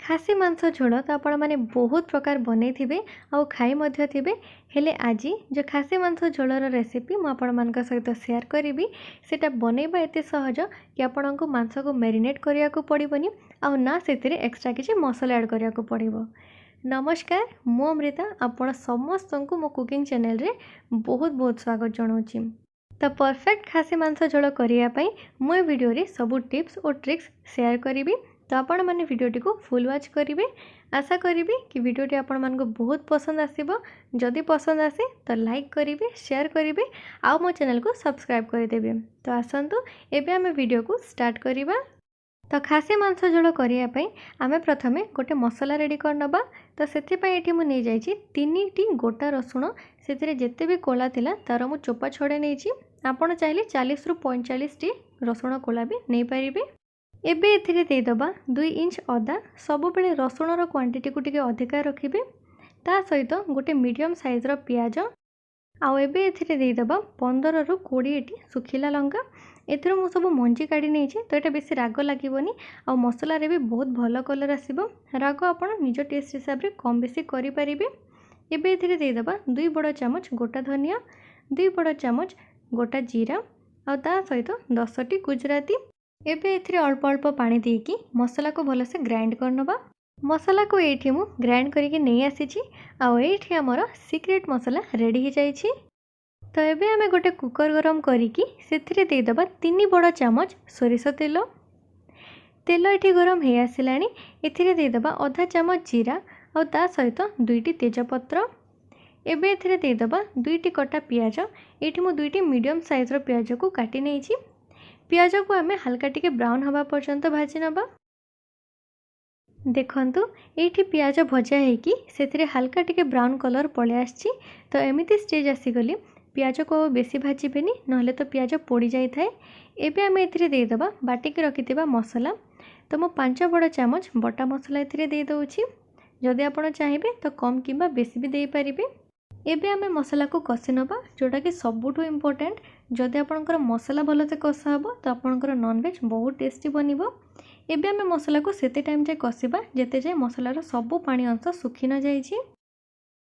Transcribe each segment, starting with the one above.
खासी मांस झोल तो आपण मैंने बहुत प्रकार बनई थे आउ खाई थे हेले आज जो खासी मांस झोलर रेसिपी मुझे सहित शेयर करी सेटा बनैबा एत सहज कि आपण को मांस को मैरिनेट करिया को पड़ोनी आउ ना से एक्स्ट्रा किसी मसला ऐड करिया को पड़ो। नमस्कार, मु अमृता आपण समस्त को मो कुकिंग चैनल रे बहुत बहुत स्वागत जनाऊँगी। तो परफेक्ट खासी मांस झोल करने मुझे वीडियो रे सबू टिप्स और ट्रिक्स शेयर करी। तो आपण मैंने वीडियोटी को फुल वॉच करेंगे। आशा करी कि वीडियोटी आपण मानक बहुत पसंद आसीबो। जदि पसंद आसे तो लाइक करेंगे, शेयर करेंगे, आउ मो चैनल को सब्सक्राइब करदेवे। तो आसतु एबे आमे वीडियो को स्टार्ट करिबा। तो खासी मांस झोल करने आमे प्रथमे गोटे मसला रेडी करनबा। तो सेथिपाई एठी मु नै जाइछि 3टी गोटा रसुण, सेथिरे जेते भी कोला थिला तार मु चोपा छडे नैछि। आपण चाहिले 40 रु 45 टी रसुण कोला भी नै परिबे। एबे एथिरे देदबा 2 इंच अदा। सब बेले रसुणर क्वांटिटी को टिके अधिका रखिबे। ता सहित गोटे मीडियम साइजर पियाज आउ एबे एथिरे देदबा 15 रु 20 टी सुखिला लंका। एथिरे मु सब मंजी काढी नैछि, तो एटा बेसी राग लागिबोनी आउ मसला रे भी बहुत भलो कलर आसीबो। राग आपण निज टेस्ट हिसाब रे कम बेसी करि परिबे। एबे एथिरे देदबा 2 बड़ चामच गोटा धनिया, 2 बड़ चामच गोटा जीरा आउ ता सहित 10 टी गुजराती। एबे एथिरे अल्प अल्प पानी देकी मसला को भलसे ग्राइंड करनबा। मसला को एठी मु ग्राइंड करके नहीं आसीछि आउ एठी हमर सीक्रेट मसला रेडी हो जाइछि। तो एबे आमे गोटे कुकर गरम करिकी सेथिरे दे दबा 3 बड़ चामच सोरिष तेल। तेल एठी गरम हे आसिलानी। एथिरे दे दबा आधा चामच जीरा आउ ता सहित 2टी तेजपत्र। एबे एथिरे दे दबा 2टी कटा पियाज। एठी मु 2टी मीडियम साइज रो पियाज को काटी नैछि। पियाज को आमे हल्का टिके ब्राउन हवा पर्यंत भाजी नबा। देखंतु एठी पियाज भजा हेकी सेथिरे हल्का टिके ब्राउन कलर पळे आछि। तो एमिति स्टेज आसी गली पियाज को बेसी भाजीबेनी, नहले तो पियाज पोड़ी जाई थाए। एबे आमे एथिरे दे दबा बाटी के रखिथिबा मसला। तो मो 5 बड़ चामच बटा मसला एथिरे दे दउछि। जदि आपण चाहिबे तो कम किबा बेसी भी दे परिबे। एबे आमे मसला को कषि नबा, जोटा कि सबुठु इम्पोर्टेंट। जदि आपनकर मसला भलो से कषा हबो तो आपनकर नॉनवेज बहुत टेस्टी बनिबो। एबे आमे मसला को सेते टाइम जाय कषिबा जेते जाय मसलार सबु पानी अंश सुखी न जाइछि।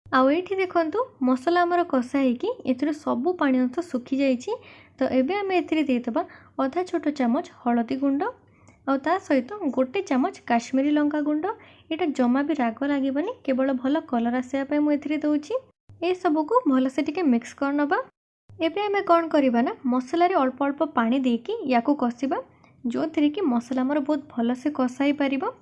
आउ एठी देखंतु मसला हमर कषा हेकी एथिरे सबु पानी अंश सुखी जाइछि। तो एबे आमे एथिरे देतबा आधा छोटो चामच हळदी गुंड आउ ता सहित गोटे चामच काश्मीरी लंका गुंड। एटा जमा भी राग लागिबनी, केवल भलो कलर आसे पय मु एथिरे दउछि। ए सबु को भलो से टिके मिक्स करनबा। एबे आमे कोन करिबा ना मसला रे अल्प अल्प पानी देकी याकू कषिबा, जो थरे कि मसला हमर बहुत भलो से कषाई परिबो